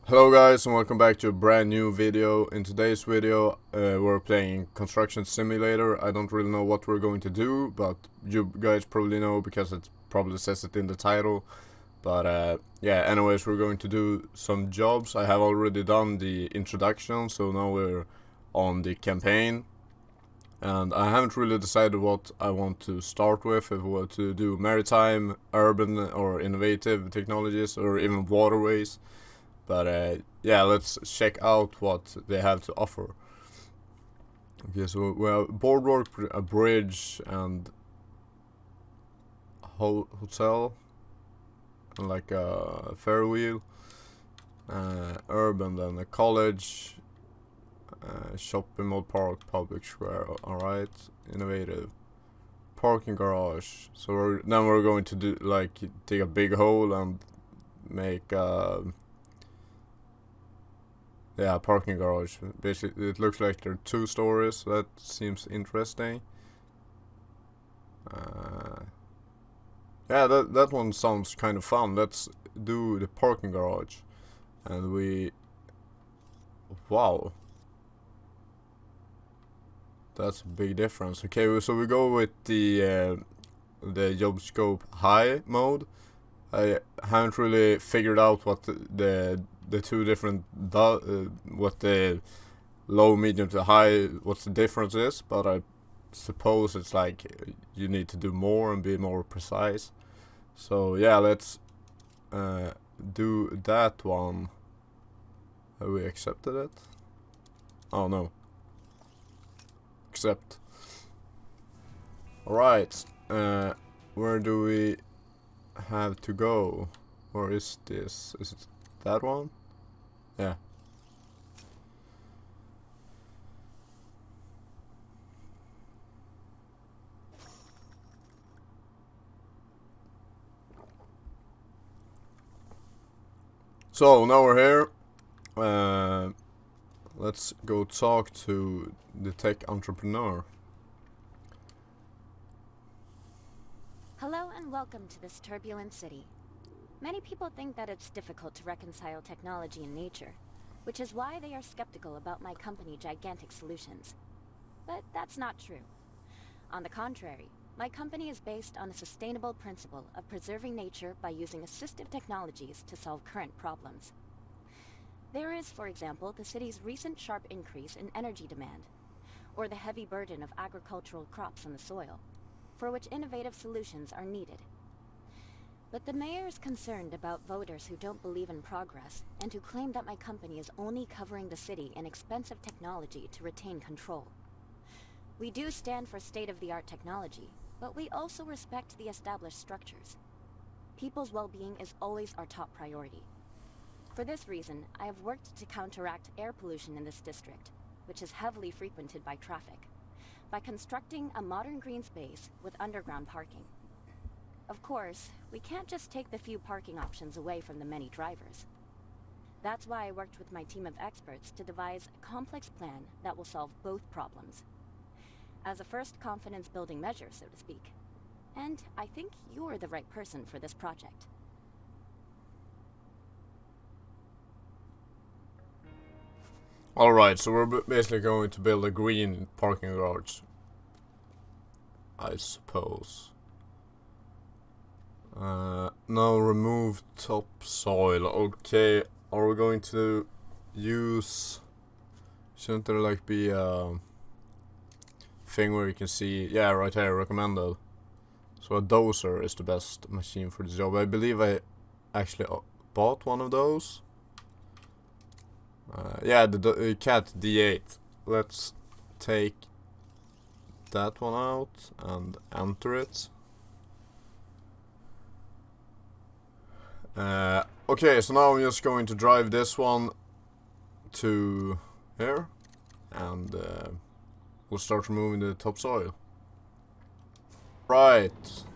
Hello guys and welcome back to a brand new video. In today's video we're playing Construction Simulator. I don't really know what we're going to do, but you guys probably know because it probably says it in the title. But yeah, anyways, we're going to do some jobs. I have already done the introduction, so now we're on the campaign. And I haven't really decided what I want to start with, if we want to do maritime, urban or innovative technologies, or even waterways. But yeah, let's check out what they have to offer. Okay, so we have boardwalk, a bridge, and hotel, and like a ferry wheel. Urban, then a college, shopping mall, park, public square. All right, innovative, parking garage. So then we're going to do like dig a big hole and make yeah, parking garage. Basically, it looks like there are 2 stories. That seems interesting. Yeah, that one sounds kind of fun. Let's do the parking garage, and wow, that's a big difference. Okay, so we go with the job scope high mode. I haven't really figured out what the two different what the low, medium to high, what the difference is, but I suppose it's like you need to do more and be more precise. So yeah, let's do that one. Have we accepted it? Oh no. Accept. Alright. Where do we have to go? Or is this? Is it that one? Yeah. So now we're here. Let's go talk to the tech entrepreneur. Hello and welcome to this turbulent city. Many people think that it's difficult to reconcile technology and nature, which is why they are skeptical about my company Gigantic Solutions. But that's not true. On the contrary, my company is based on a sustainable principle of preserving nature by using assistive technologies to solve current problems. There is, for example, the city's recent sharp increase in energy demand, or the heavy burden of agricultural crops on the soil, for which innovative solutions are needed. But the mayor is concerned about voters who don't believe in progress and who claim that my company is only covering the city in expensive technology to retain control. We do stand for state-of-the-art technology, but we also respect the established structures. People's well-being is always our top priority. For this reason, I have worked to counteract air pollution in this district, which is heavily frequented by traffic, by constructing a modern green space with underground parking. Of course, we can't just take the few parking options away from the many drivers. That's why I worked with my team of experts to devise a complex plan that will solve both problems. As a first confidence-building measure, so to speak. And I think you're the right person for this project. Alright, so we're basically going to build a green parking garage, I suppose. Now remove topsoil. Okay, are we going to use... Shouldn't there like be a thing where you can see... Yeah, right here, recommended. So a dozer is the best machine for the job. I believe I actually bought one of those. Yeah, the Cat D8. Let's take that one out and enter it. Okay, so now I'm just going to drive this one to here, and we'll start removing the topsoil. Right,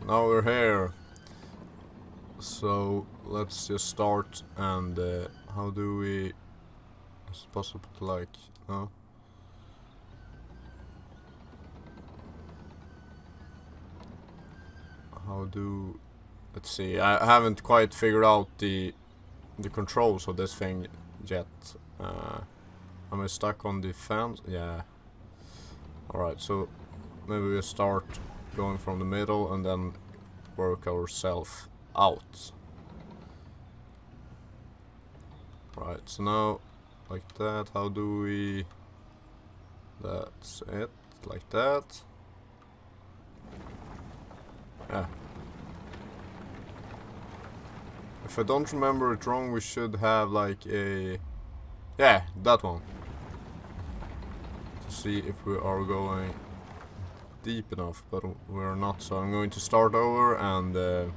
now we're here. So let's just start, and how do we... Is it possible to like... No? How do... Let's see, I haven't quite figured out the the controls of this thing yet. Am I stuck on the fence? Yeah. Alright, so maybe we start going from the middle and then work ourselves out. Right, so now, like that, how do we... That's it, like that. Yeah. If I don't remember it wrong, we should have like a... Yeah, that one. To see if we are going deep enough, but we're not, so I'm going to start over and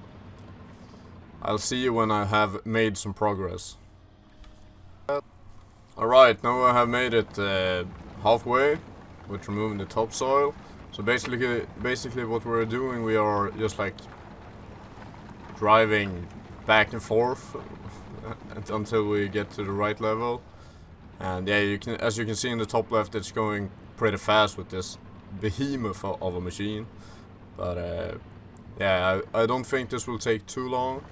I'll see you when I have made some progress. Alright, now I have made it halfway with removing the topsoil. So basically what we're doing, we are just like driving back and forth until we get to the right level. And yeah, as you can see in the top left, it's going pretty fast with this behemoth of a machine. But yeah, I don't think this will take too long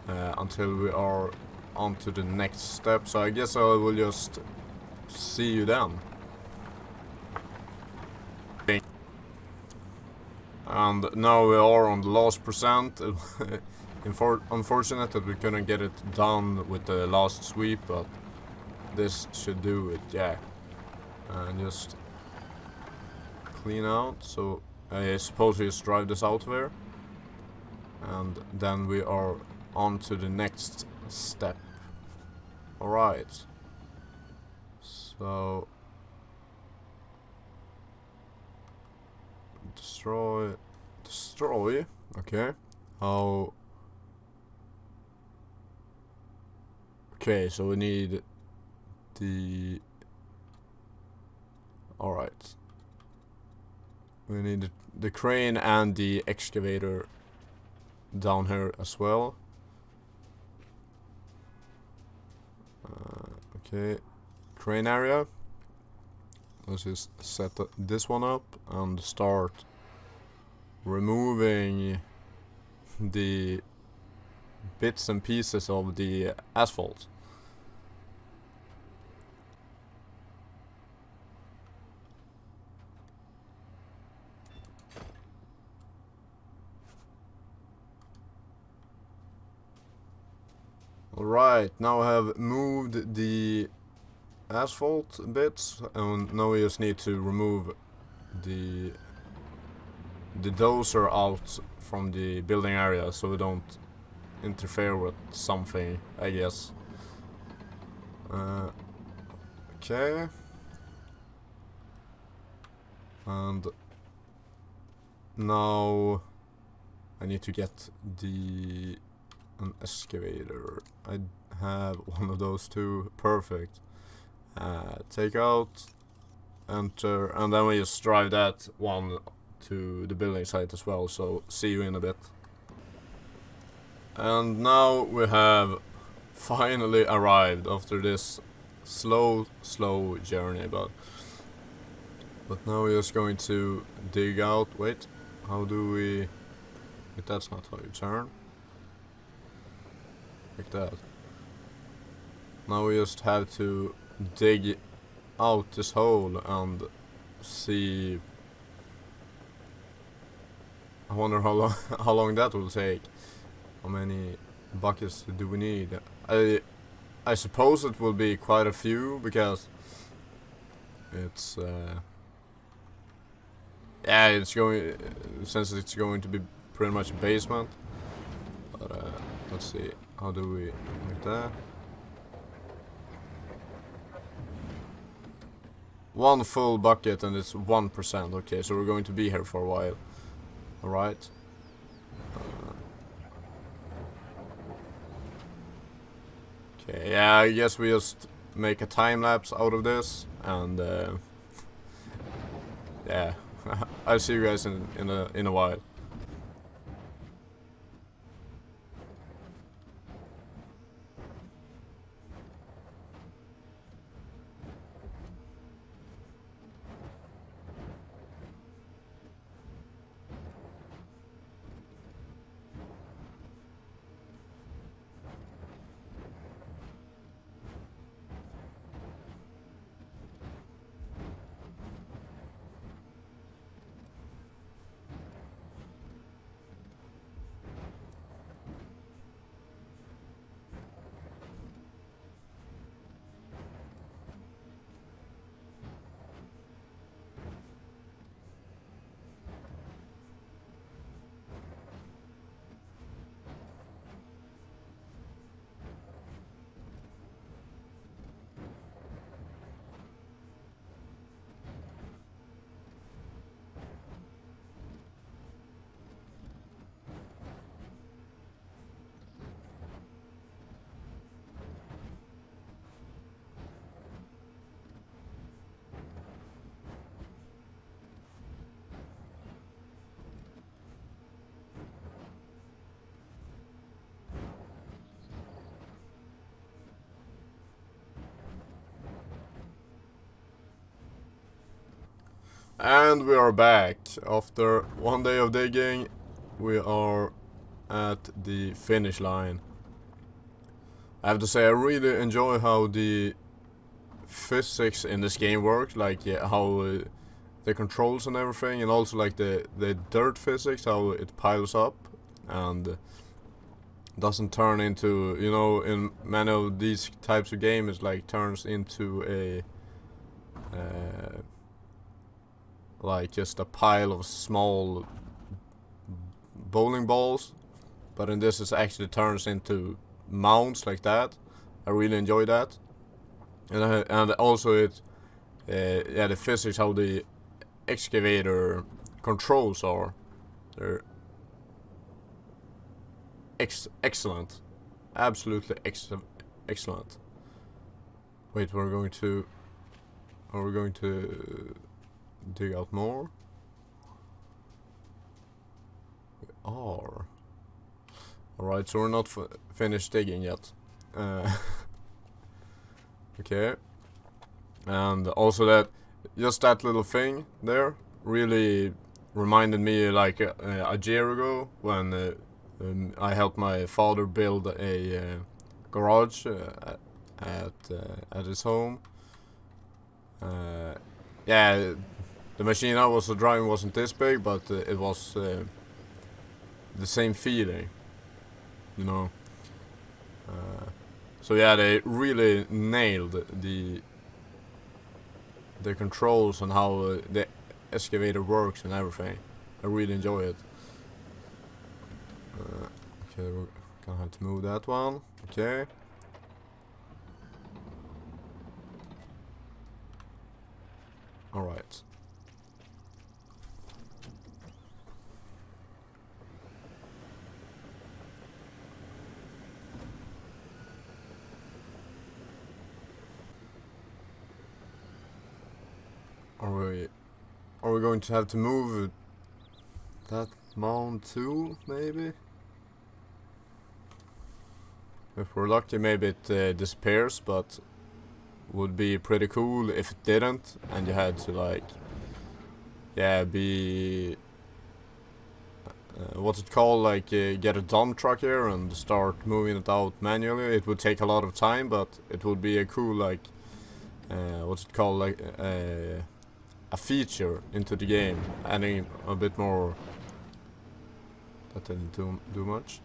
until we are on to the next step. So I guess I will just see you then. And now we are on the last percent. Unfortunate that we couldn't get it done with the last sweep, but this should do it, yeah. And just clean out. So I suppose we just drive this out there, and then we are on to the next step. Alright, so destroy, okay. How? Okay, so we need the... Alright. We need the crane and the excavator down here as well. Okay, crane area. Let's just set this one up and start removing the bits and pieces of the asphalt. Alright, now I have moved the asphalt bits, and now we just need to remove the dozer out from the building area so we don't interfere with something, I guess. Okay. And now I need to get an excavator. I have one of those too. Perfect. Take out, enter, and then we just drive that one to the building site as well. So see you in a bit. And now we have finally arrived after this slow journey, but now we're just going to dig out. Wait, how do we... Wait, that's not how you turn. Like that. Now we just have to dig out this hole and see. I wonder how long how long that will take. How many buckets do we need? I suppose it will be quite a few, because it's yeah, it's going, since it's going to be pretty much a basement. But let's see, how do we, like that? One full bucket and it's 1%. Okay, so we're going to be here for a while. Alright. Okay, yeah, I guess we just make a time lapse out of this, and yeah, I'll see you guys in a while. And we are back. After one day of digging, we are at the finish line. I have to say, I really enjoy how the physics in this game works, like how the controls and everything, and also like the dirt physics, how it piles up and doesn't turn into, you know, in many of these types of games, it like turns into a like just a pile of small bowling balls, but in this it actually turns into mounds like that. I really enjoy that, and also it yeah, the physics, how the excavator controls are, they're excellent, absolutely excellent. Wait, are we going to dig out more? We are. Alright, so we're not finished digging yet. Okay. And also that, just that little thing there really reminded me like a year ago when I helped my father build a garage at his home. Yeah, the machine I was driving wasn't this big, but it was the same feeling, you know. So yeah, they really nailed the controls and how the excavator works and everything. I really enjoy it. Okay, we're gonna have to move that one. Okay. Alright. Are we going to have to move that mound too, maybe? If we're lucky, maybe it disappears, but would be pretty cool if it didn't, and you had to like, yeah, be what's it called, like get a dump truck here and start moving it out manually. It would take a lot of time, but it would be a cool like what's it called, like a feature into the game, adding a bit more. That didn't do much.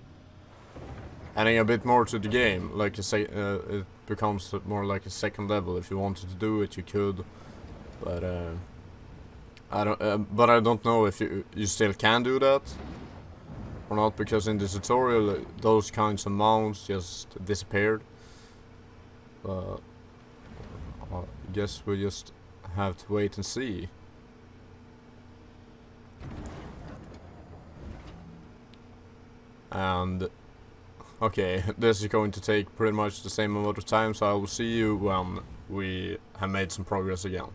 Adding a bit more to the game, like it becomes more like a second level. If you wanted to do it, you could, but I don't. But I don't know if you still can do that or not, because in the tutorial those kinds of mounts just disappeared. But I guess we just have to wait and see. And okay, this is going to take pretty much the same amount of time, so I will see you when we have made some progress again.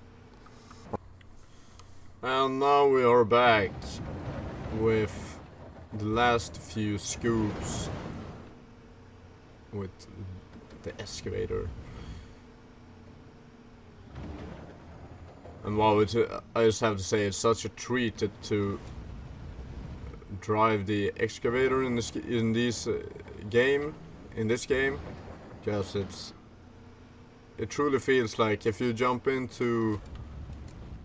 And now we are back with the last few scoops with the excavator. And wow, I just have to say, it's such a treat to drive the excavator in this game, because it truly feels like if you jump into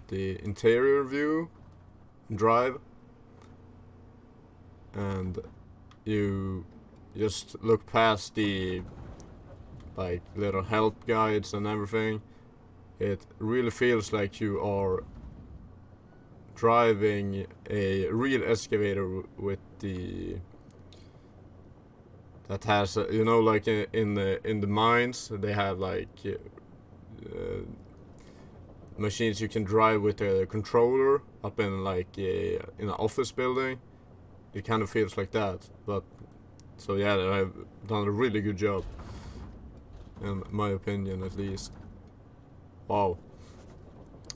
the interior view, drive, and you just look past the like little help guides and everything, it really feels like you are driving a real excavator with the that has you know, like in the mines they have like machines you can drive with a controller up in like in an office building. It kind of feels like that, but so yeah, they have done a really good job, in my opinion at least. Wow.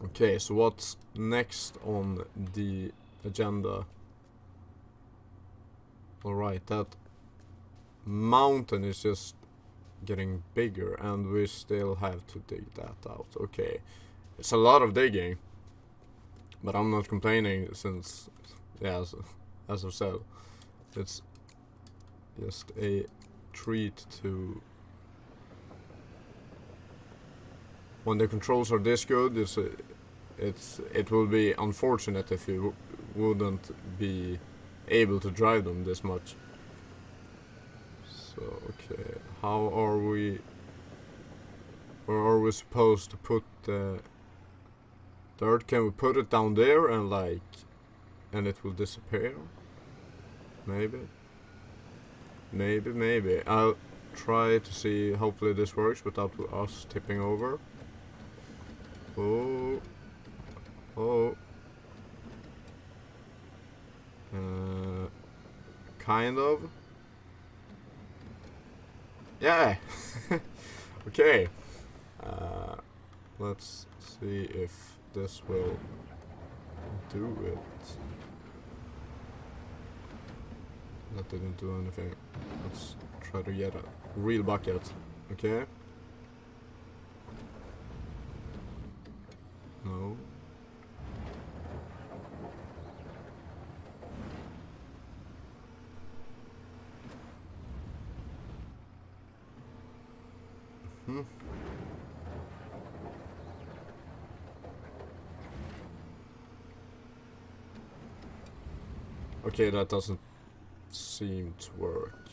Okay, so what's next on the agenda? Alright, that mountain is just getting bigger and we still have to dig that out. Okay, it's a lot of digging. But I'm not complaining since, yeah, as I've said, it's just a treat to... When the controls are this good, it will be unfortunate if you wouldn't be able to drive them this much. So, okay, how are we... Where are we supposed to put the dirt? Can we put it down there and like... and it will disappear? Maybe? Maybe. I'll try to see, hopefully this works without us tipping over. Oh. Oh. Kind of. Yeah. Okay. Let's see if this will do it. That didn't do anything. Let's try to get a real bucket. Okay. No. Okay, that doesn't seem to work.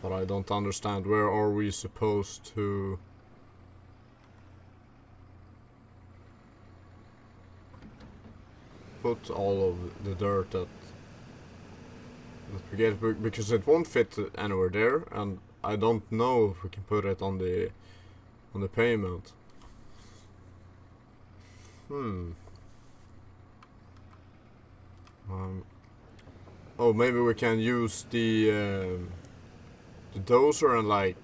But I don't understand. Where are we supposed to... put all of the dirt that we get, because it won't fit anywhere there, and I don't know if we can put it on the pavement. Oh, maybe we can use the dozer and like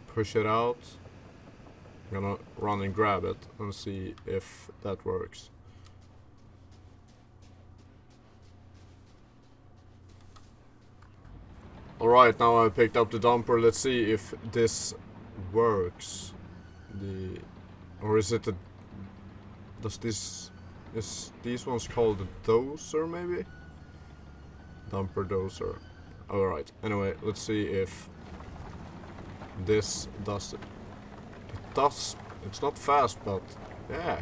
push it out. I'm gonna run and grab it and see if that works. Alright, now I picked up the dumper. Let's see if this works. Or is it a... Is these ones called the dozer maybe? Dumper dozer. Alright, anyway, let's see if this does it. It does. It's not fast, but yeah.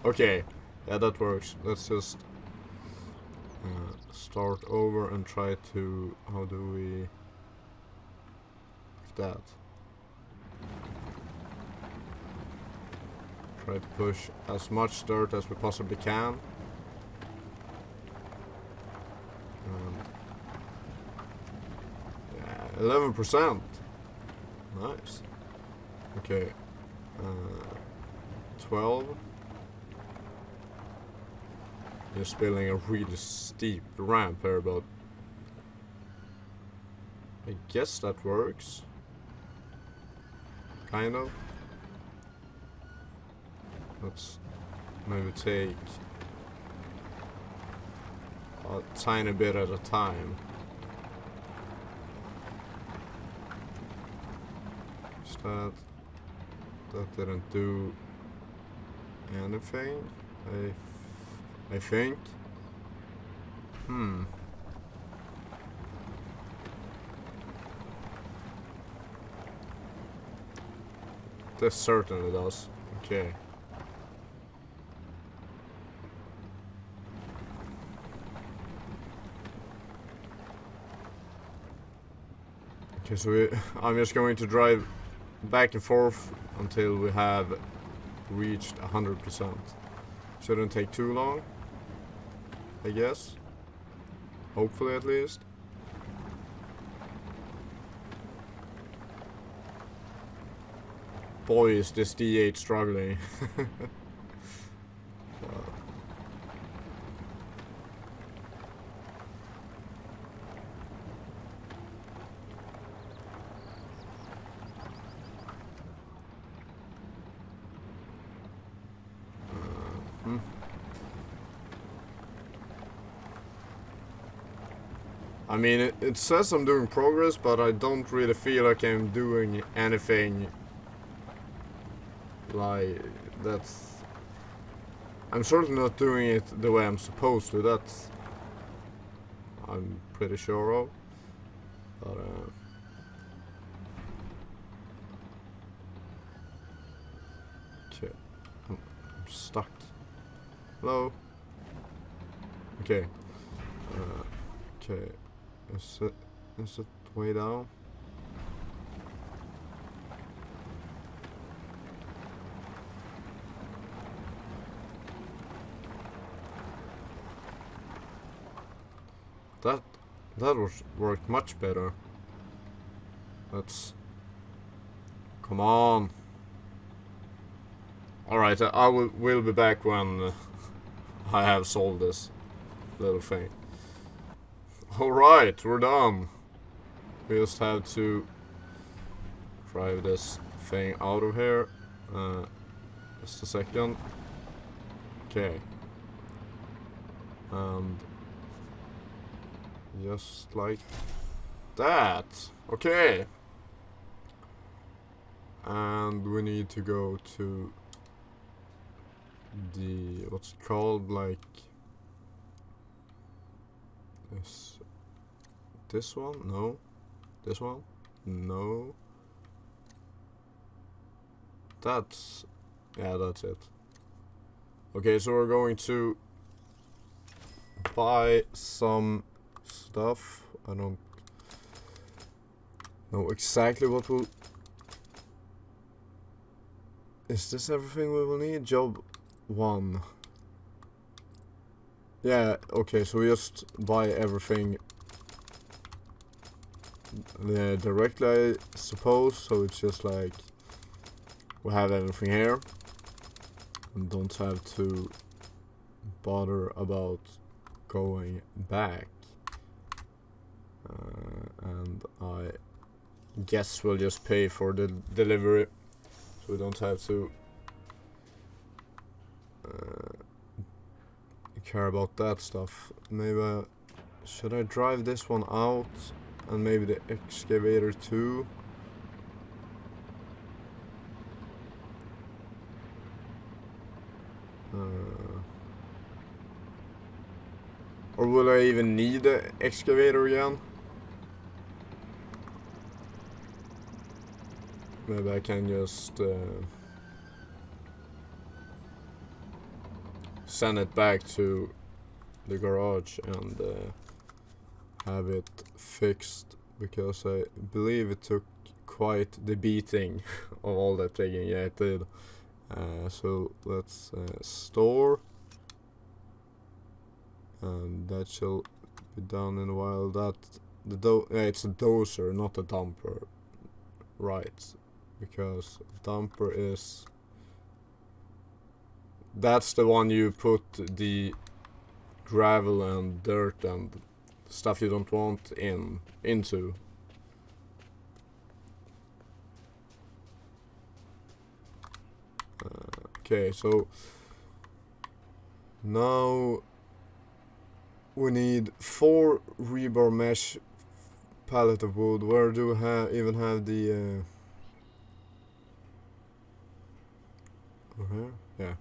Okay, yeah, that works. Let's just start over and try to... how do we... that? Try to push as much dirt as we possibly can. And 11%. Nice. Okay. 12. Just building a really steep ramp here, but I guess that works. Kind of. Let's maybe take a tiny bit at a time. That didn't do anything. I think. This certainly does. Okay. Okay, so I'm just going to drive back and forth until we have reached 100%. Shouldn't take too long, I guess. Hopefully, at least. Boy, is this D8 struggling. I mean, it says I'm doing progress, but I don't really feel like I'm doing anything like that's... I'm certainly not doing it the way I'm supposed to, that's... I'm pretty sure of. But, okay. I'm stuck. Hello? Okay. Okay. Is it way down? That was worked much better. Let's... Come on. Alright, I will be back when I have solved this little thing. Alright, we're done. We just have to drive this thing out of here. Just a second. Okay. And just like that. Okay. And we need to go to the... what's it called? Like... this one? No. This one? No. That's... yeah, that's it. Okay, so we're going to buy some stuff. I don't know exactly what we'll... Is this everything we will need? Job 1. Yeah, okay, so we just buy everything directly, I suppose. So it's just like we have everything here and don't have to bother about going back. And I guess we'll just pay for the delivery, so we don't have to care about that stuff. Maybe should I drive this one out and maybe the excavator too? Or will I even need the excavator again? Maybe I can just send it back to the garage and have it fixed, because I believe it took quite the beating of all that digging. Yeah, it did. So let's store, and that shall be done in a while. That it's a dozer, not a dumper, right? Because dumper is... that's the one you put the gravel and dirt and stuff you don't want into. Okay, so now we need 4 rebar mesh pallet of wood. Where do we even have the over here? Yeah.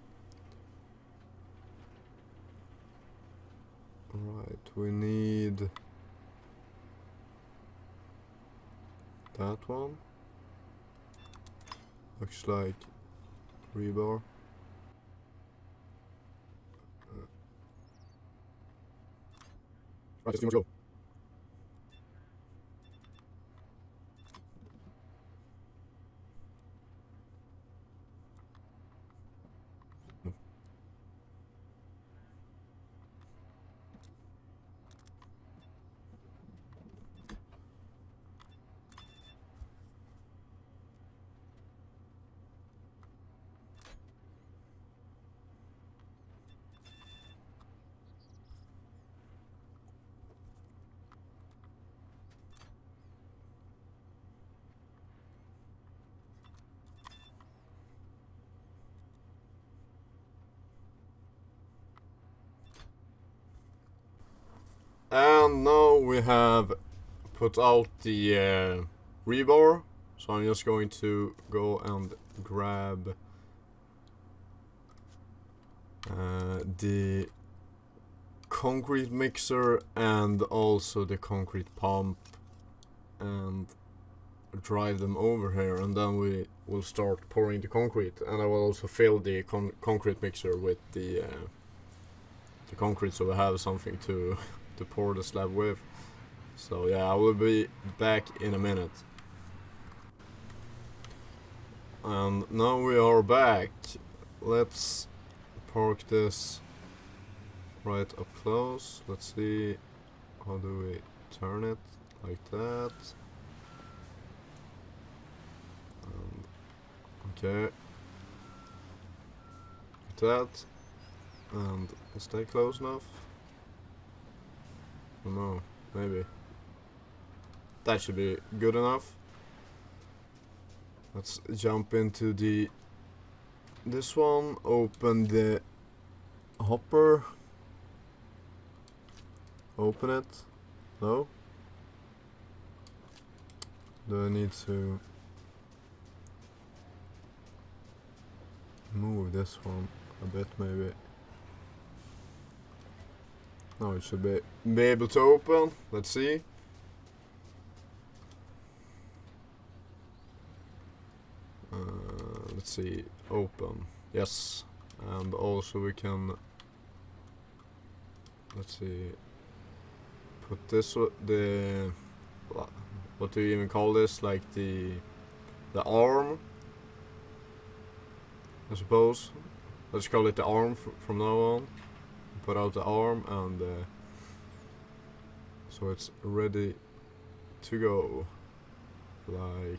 Right, we need that one. Looks like rebar. Right, let's do more go. And now we we have put out the rebar, so I'm just going to go and grab the concrete mixer and also the concrete pump and drive them over here, and then we will start pouring the concrete, and I will also fill the concrete mixer with the concrete, so we have something to pour the slab with. So yeah, I will be back in a minute. And now we are back. Let's park this right up close. Let's see, how do we turn it? Like that. Okay. Like that. And is that close enough? No, maybe. That should be good enough. Let's jump into this one, open the hopper. Open it. No? Do I need to move this one a bit maybe? No, it should be able to open. Let's see. Let's see, open. Yes, and also we can, let's see, put this, the, what do you even call this, like the arm, I suppose. Let's call it the arm from now on. Put out the arm, and so it's ready to go, like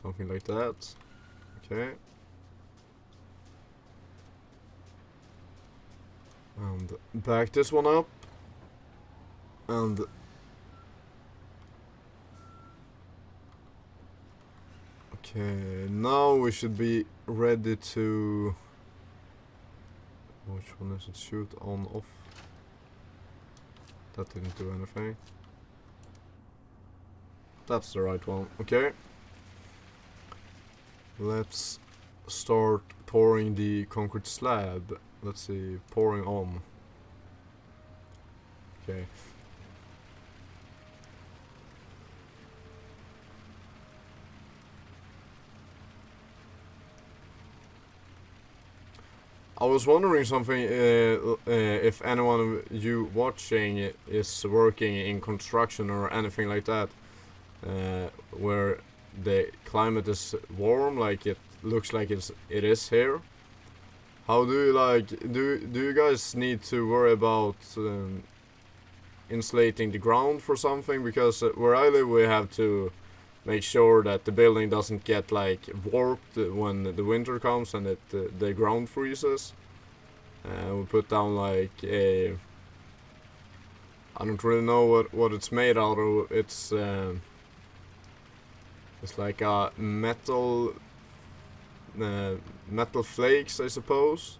something like that. Okay. And back this one up, and okay, now we should be ready to, which one is it? Shoot on, off. That didn't do anything. That's the right one. Okay. Let's start pouring the concrete slab. Let's see, pouring on. Okay. I was wondering something, if anyone of you watching is working in construction or anything like that, where the climate is warm, like it looks like it is here. How do you like, do you guys need to worry about insulating the ground for something? Because where I live, we have to make sure that the building doesn't get like warped when the winter comes and the ground freezes. We put down like a, I don't really know what it's made out of. It's like a metal flakes, I suppose.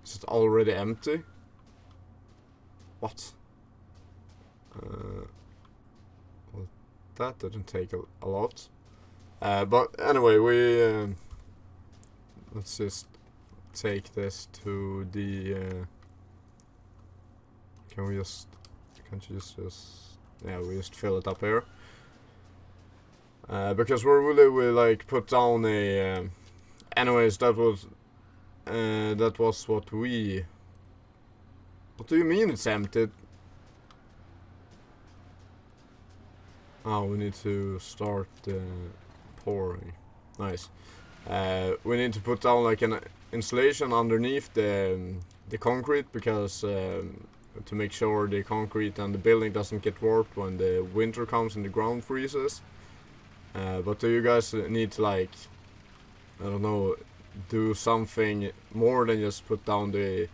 Is it already empty? What? Well, that didn't take a lot. But anyway, we let's just take this to the. Can't you just yeah, we just fill it up here. Because we like put down a. Anyways, that was what we. What do you mean it's empty? Oh, we need to start pouring. Nice. We need to put down like an insulation underneath the concrete, because to make sure the concrete and the building doesn't get warped when the winter comes and the ground freezes. But do you guys need to, like, I don't know, do something more than just put down the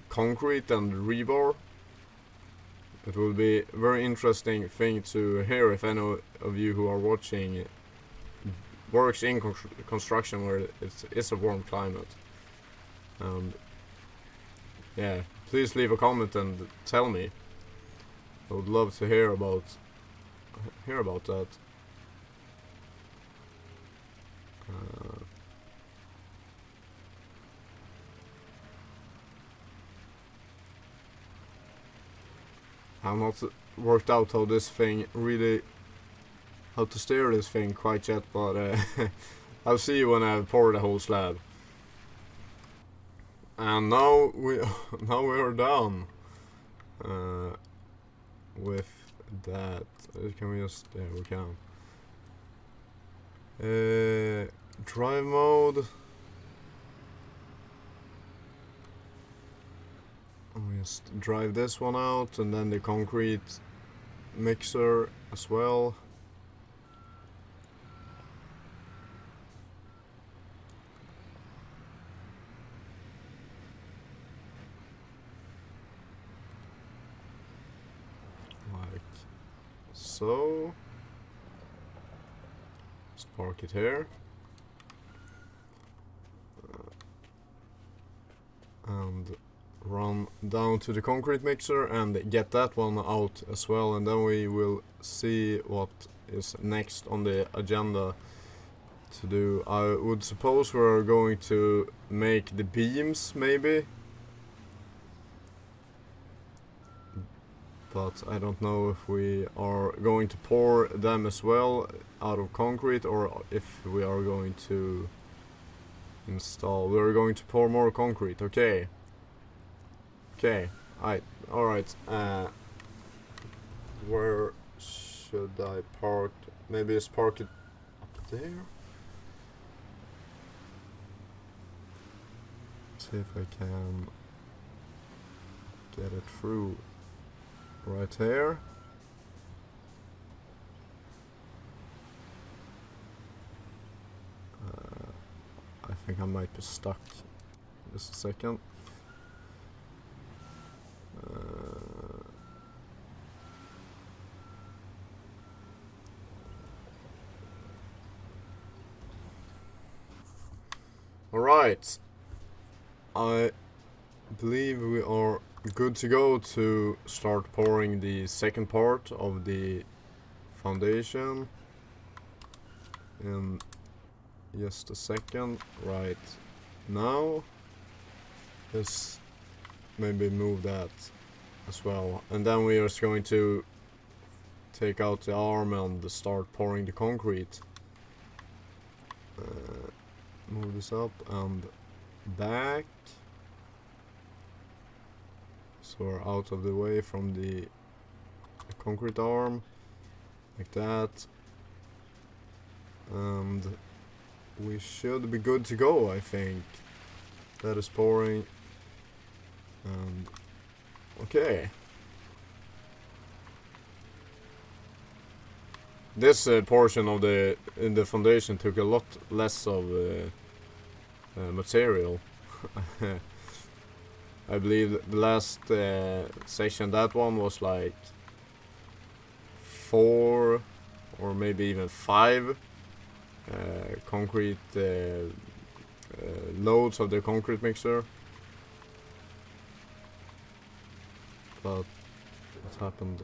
concrete and rebar? It will be a very interesting thing to hear if any of you who are watching works in construction where it's a warm climate. And yeah, please leave a comment and tell me. I would love to hear about that. I've not worked out how to steer this thing quite yet, but I'll see you when I pour the whole slab. And now we are done with that. Can we just? Yeah, we can. Drive mode. We just drive this one out, and then the concrete mixer as well. Like so. Just park it here. And run down to the concrete mixer and get that one out as well, and then we will see what is next on the agenda to do. I would suppose we're going to make the beams maybe, but I don't know if we are going to pour them as well out of concrete, or if we are going to install. We're going to pour more concrete. Okay, alright. Where should I park? Maybe just park it up there? See if I can get it through right here. I think I might be stuck. Just a second. Alright, I believe we are good to go to start pouring the second part of the foundation in just a second. Right now, just maybe move that as well, and then we are just going to take out the arm and start pouring the concrete. Move this up and back, so we're out of the way from the concrete arm, like that, and we should be good to go. I think that is pouring, and okay. This portion of the foundation took a lot less of material. I believe the last section, that one was like 4 or maybe even 5 concrete loads of the concrete mixer. But what happened?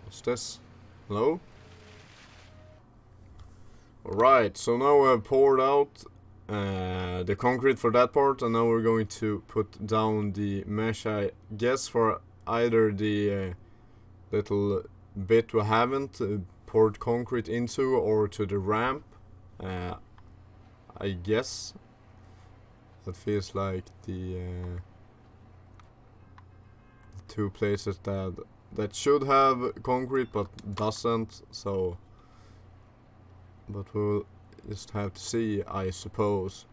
What's this? Hello? Alright, so now we have poured out the concrete for that part, and now we're going to put down the mesh, I guess, for either the little bit we haven't poured concrete into, or to the ramp. I guess that feels like the two places that should have concrete but doesn't, so, but we'll just have to see, I suppose.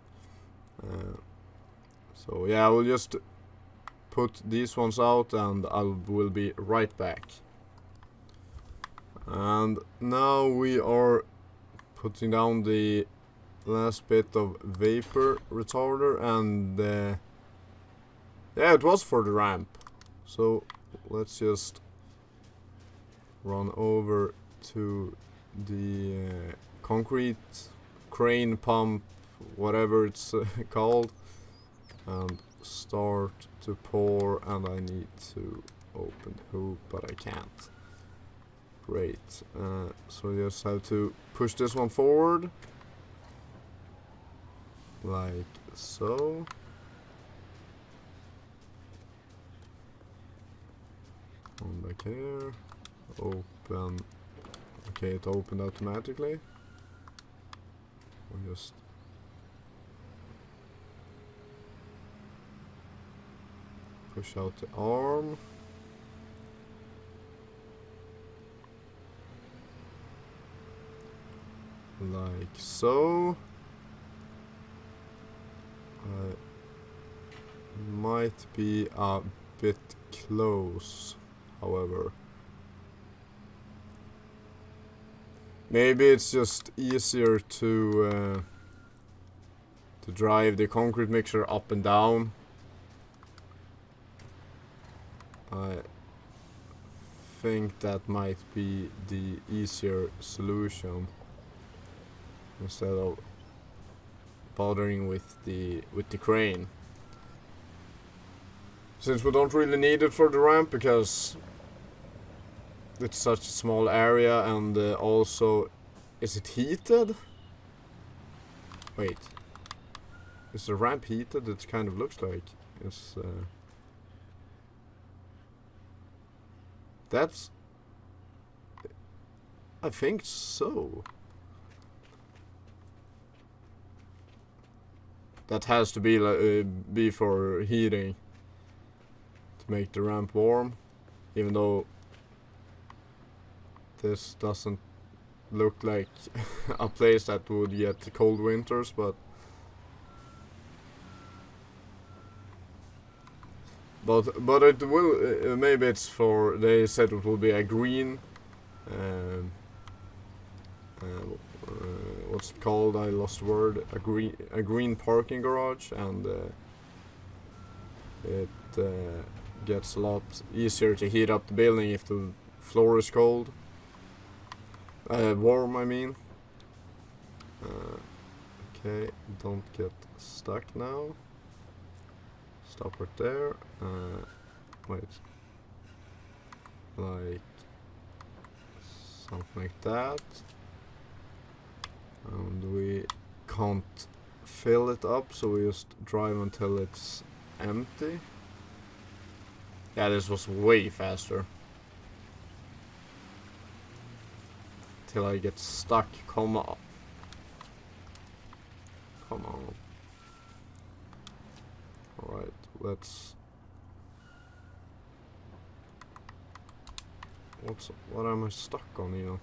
So yeah, we'll just put these ones out and will be right back. And now we are putting down the last bit of vapor retarder, and yeah, it was for the ramp. So let's just run over to the concrete crane pump whatever it's called, and start to pour, and I need to open the hoop, but I can't. Great. So I just have to push this one forward, like so. One back here. Open. Okay, it opened automatically. We'll just push out the arm. Like so. Might be a bit close, however. Maybe it's just easier to drive the concrete mixer up and down. I think that might be the easier solution, instead of bothering with the crane. Since we don't really need it for the ramp because it's such a small area, and also, is it heated? Wait, is the ramp heated? It kind of looks like it's. That's. I think so. That has to be for heating, to make the ramp warm, even though this doesn't look like a place that would get cold winters, but it will. Maybe it's for. They said it will be a green. What's it called? I lost the word. A green parking garage, and it gets a lot easier to heat up the building if the floor is cold. Warm, I mean. Okay, don't get stuck now. Stop right there. Wait. Like something like that. And we can't fill it up, so we just drive until it's empty. Yeah, this was way faster. Till I get stuck. Come on. Come on. Alright, let's... What am I stuck on here?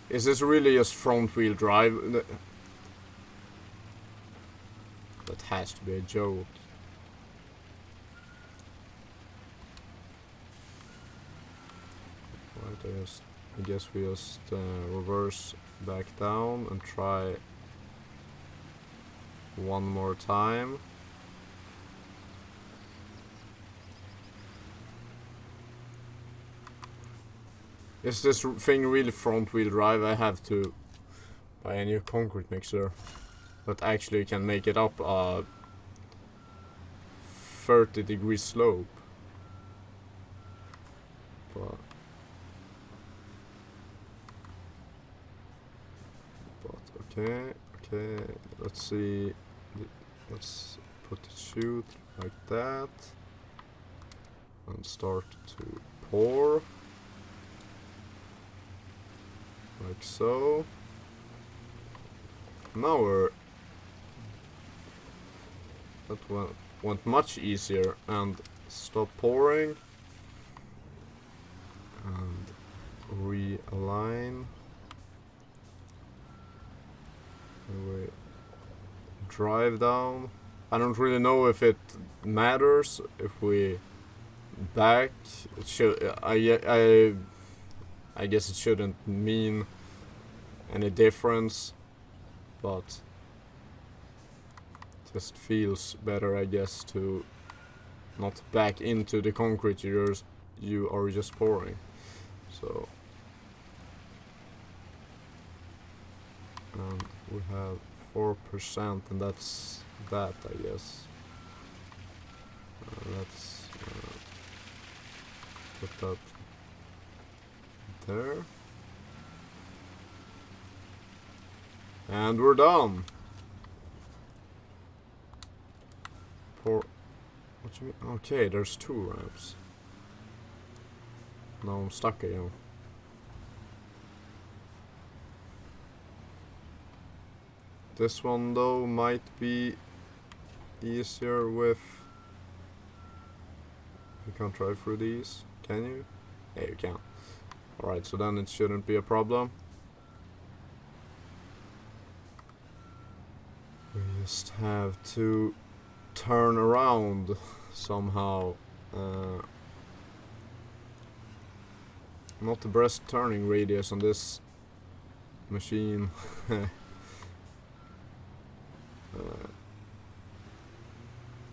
Is this really just front wheel drive? That has to be a joke. Right, I guess we just reverse back down and try one more time. Is this thing really front wheel drive? I have to buy a new concrete mixer that actually can make it up a 30-degree slope. But okay, let's see. Let's put the chute like that and start to pour. Like so. Now that went much easier, and stop pouring and realign. We drive down. I don't really know if it matters if we back. It should. I guess it shouldn't mean any difference, but Just feels better, I guess, to not back into the concrete you are just pouring. So we have 4%, and that's that, I guess. Let's put that there, and we're done. What do you mean? Okay, there's 2 ramps. Now I'm stuck again. This one though might be easier with... You can't drive through these, can you? Yeah, you can. Alright, so then it shouldn't be a problem. We just have to turn around somehow. Not the best turning radius on this machine.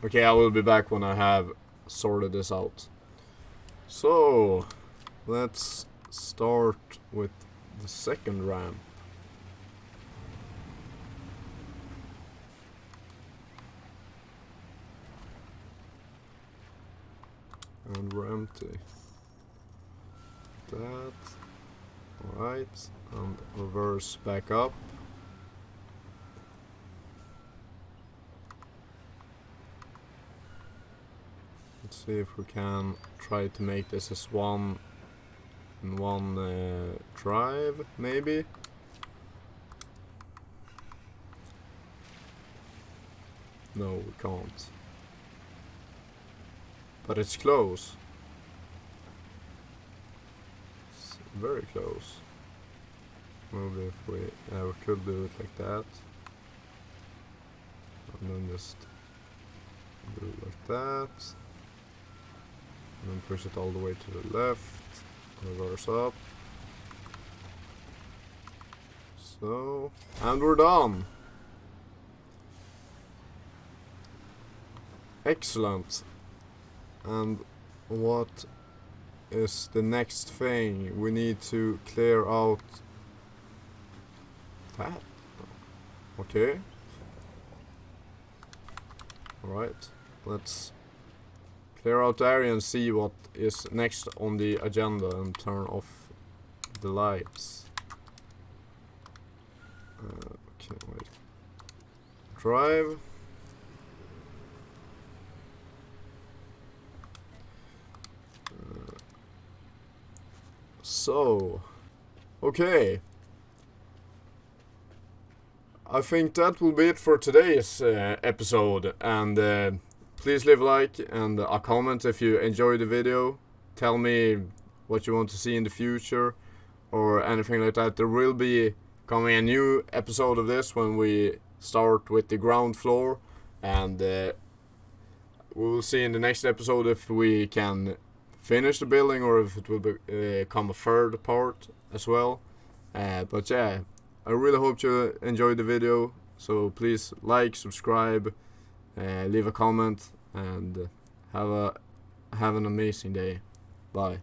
Okay, I will be back when I have sorted this out. So, let's start with the second ramp. And we're empty. That. Alright, and reverse back up. Let's see if we can try to make this as one in one drive, maybe. No, we can't. But it's close. It's very close. Maybe if we could do it like that. And then just do it like that. And then push it all the way to the left. Reverse up. So, and we're done. Excellent. And what is the next thing? We need to clear out that. Okay. Alright. Let's clear out the area and see what is next on the agenda and turn off the lights. Okay, wait. Drive. So, okay. I think that will be it for today's episode, and please leave a like and a comment if you enjoyed the video. Tell me what you want to see in the future or anything like that. There will be coming a new episode of this when we start with the ground floor, and we will see in the next episode if we can finish the building or if it will become a third part as well. But yeah, I really hope you enjoyed the video, so please like, subscribe, leave a comment, and have an amazing day. Bye.